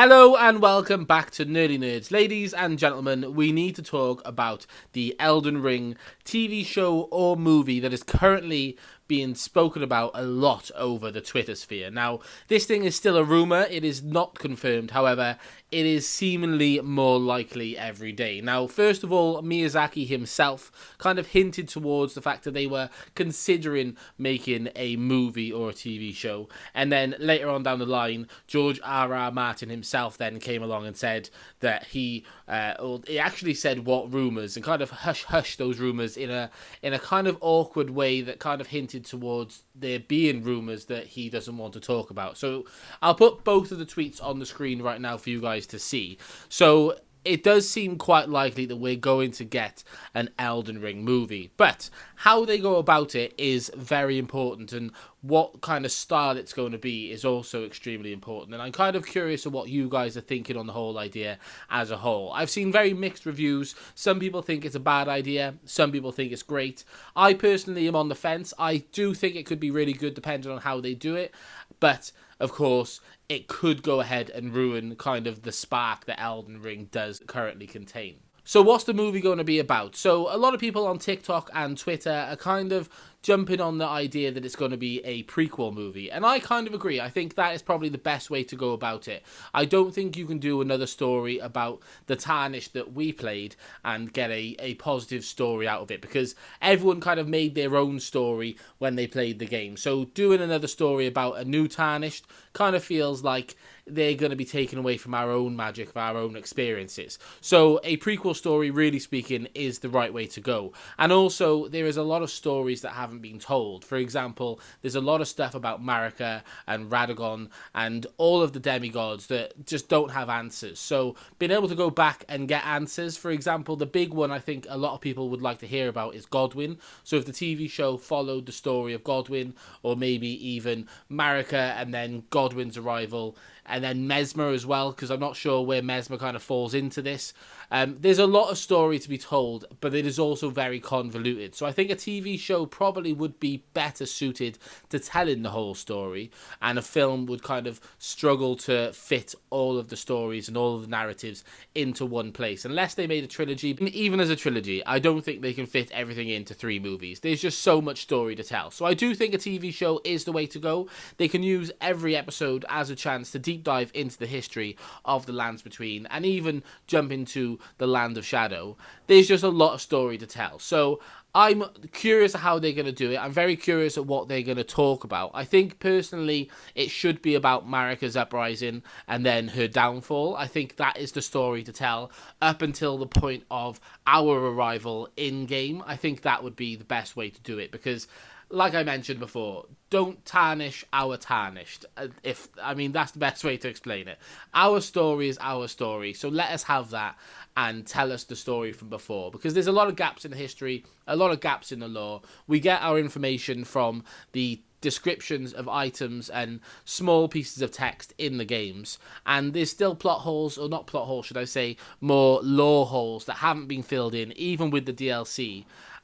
Hello and welcome back to Nerdy Nerds. Ladies and gentlemen, we need to talk about the Elden Ring TV show or movie that is currently being spoken about a lot over the Twitter sphere. Now, this thing is still a rumour, it is not confirmed, however, it is seemingly more likely every day. Now, first of all, Miyazaki himself kind of hinted towards the fact that they were considering making a movie or a TV show, and then later on down the line, George R.R. Martin himself then came along and said that he actually said what rumours and kind of hush those rumours in a kind of awkward way that kind of hinted towards there being rumours that he doesn't want to talk about. So I'll put both of the tweets on the screen right now for you guys to see. So it does seem quite likely that we're going to get an Elden Ring movie, but how they go about it is very important, and what kind of style it's going to be is also extremely important. And I'm kind of curious of what you guys are thinking on the whole idea as a whole. I've seen very mixed reviews. Some people think it's a bad idea. Some people think it's great. I personally am on the fence. I do think it could be really good depending on how they do it, but of course, it could go ahead and ruin kind of the spark that Elden Ring does currently contain. So what's the movie going to be about? So a lot of people on TikTok and Twitter are kind of jumping on the idea that it's going to be a prequel movie. And I kind of agree. I think that is probably the best way to go about it. I don't think you can do another story about the Tarnished that we played and get a positive story out of it, because everyone kind of made their own story when they played the game. So doing another story about a new Tarnished kind of feels like they're going to be taken away from our own magic, of our own experiences. So a prequel story, really speaking, is the right way to go. And also, there is a lot of stories that haven't been told. For example, there's a lot of stuff about Marika and Radagon and all of the demigods that just don't have answers. So being able to go back and get answers, for example, the big one I think a lot of people would like to hear about is Godwyn. So if the TV show followed the story of Godwyn, or maybe even Marika and then Godwyn's arrival, and then Mesmer as well, because I'm not sure where Mesmer kind of falls into this. There's a lot of story to be told, but it is also very convoluted. So I think a TV show probably would be better suited to telling the whole story, and a film would kind of struggle to fit all of the stories and all of the narratives into one place. Unless they made a trilogy, even as a trilogy, I don't think they can fit everything into 3 movies. There's just so much story to tell. So I do think a TV show is the way to go. They can use every episode as a chance to deep dive into the history of the Lands Between, and even jump into the Land of Shadow. There's just a lot of story to tell. So I'm curious how they're going to do it. I'm very curious at what they're going to talk about. I think personally it should be about Marika's uprising and then her downfall. I think that is the story to tell up until the point of our arrival in game. I think that would be the best way to do it, because like I mentioned before, don't tarnish our Tarnished. That's the best way to explain it. Our story is our story, so let us have that and tell us the story from before, because there's a lot of gaps in the history, a lot of gaps in the lore. We get our information from the descriptions of items and small pieces of text in the games, and there's still plot holes, or not plot holes, should I say, more lore holes that haven't been filled in, even with the DLC.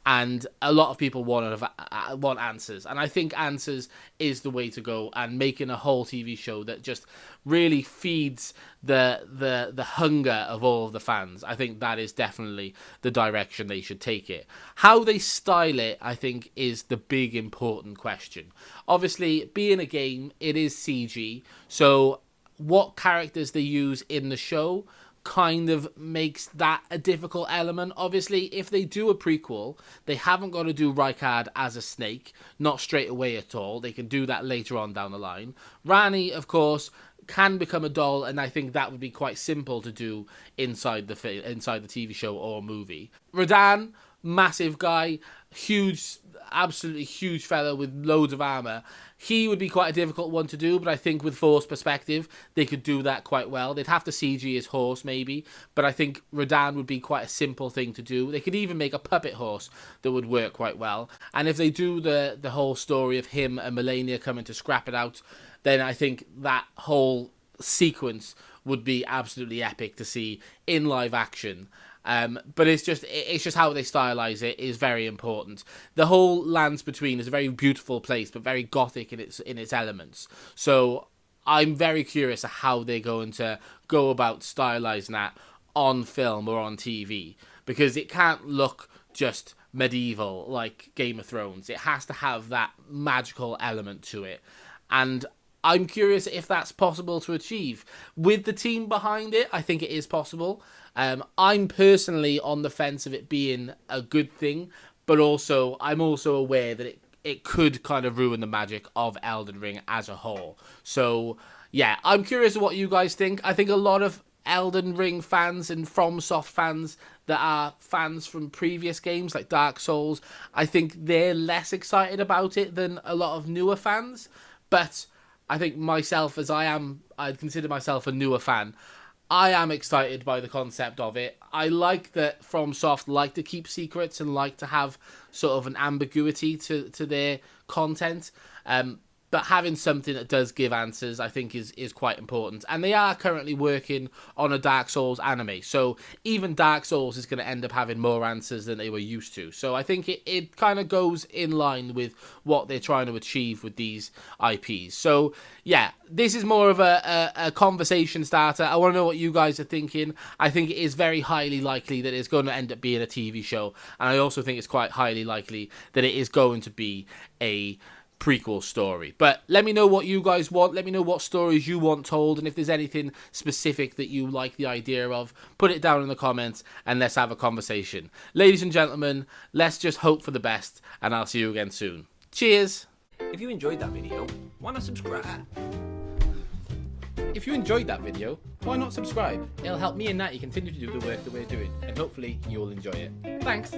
And a lot of people want answers. And I think answers is the way to go, and making a whole TV show that just really feeds the hunger of all of the fans. I think that is definitely the direction they should take it. How they style it, I think, is the big important question. Obviously, being a game, it is CG. So what characters they use in the show kind of makes that a difficult element. Obviously, if they do a prequel, they haven't got to do Rykard as a snake, not straight away at all. They can do that later on down the line. Rani, of course, can become a doll, and I think that would be quite simple to do inside the TV show or movie. Radahn, massive guy, huge, absolutely huge fella with loads of armor. He would be quite a difficult one to do, but I think with Force perspective, they could do that quite well. They'd have to CG his horse maybe, but I think Radahn would be quite a simple thing to do. They could even make a puppet horse that would work quite well. And if they do the whole story of him and Melania coming to scrap it out, then I think that whole sequence would be absolutely epic to see in live action. But it's just how they stylize it is very important. The whole Lands Between is a very beautiful place, but very gothic in its elements. So I'm very curious of how they're going to go about stylizing that on film or on TV, because it can't look just medieval like Game of Thrones. It has to have that magical element to it. And I'm curious if that's possible to achieve. With the team behind it, I think it is possible. I'm personally on the fence of it being a good thing, but I'm also aware that it could kind of ruin the magic of Elden Ring as a whole. So, yeah, I'm curious what you guys think. I think a lot of Elden Ring fans and FromSoft fans that are fans from previous games like Dark Souls, I think they're less excited about it than a lot of newer fans. But I think myself, as I'd consider myself a newer fan, I am excited by the concept of it. I like that FromSoft like to keep secrets and like to have sort of an ambiguity to their content. But having something that does give answers, I think, is quite important. And they are currently working on a Dark Souls anime. So even Dark Souls is going to end up having more answers than they were used to. So I think it kind of goes in line with what they're trying to achieve with these IPs. So, yeah, this is more of a conversation starter. I want to know what you guys are thinking. I think it is very highly likely that it's going to end up being a TV show. And I also think it's quite highly likely that it is going to be a prequel story. But let me know what you guys want. Let me know what stories you want told, and if there's anything specific that you like the idea of, put it down in the comments and let's have a conversation. Ladies and gentlemen, let's just hope for the best, and I'll see you again soon. Cheers. If you enjoyed that video, why not subscribe? If you enjoyed that video, why not subscribe? It'll help me and Natty continue to do the work that we're doing, and hopefully you'll enjoy it. Thanks.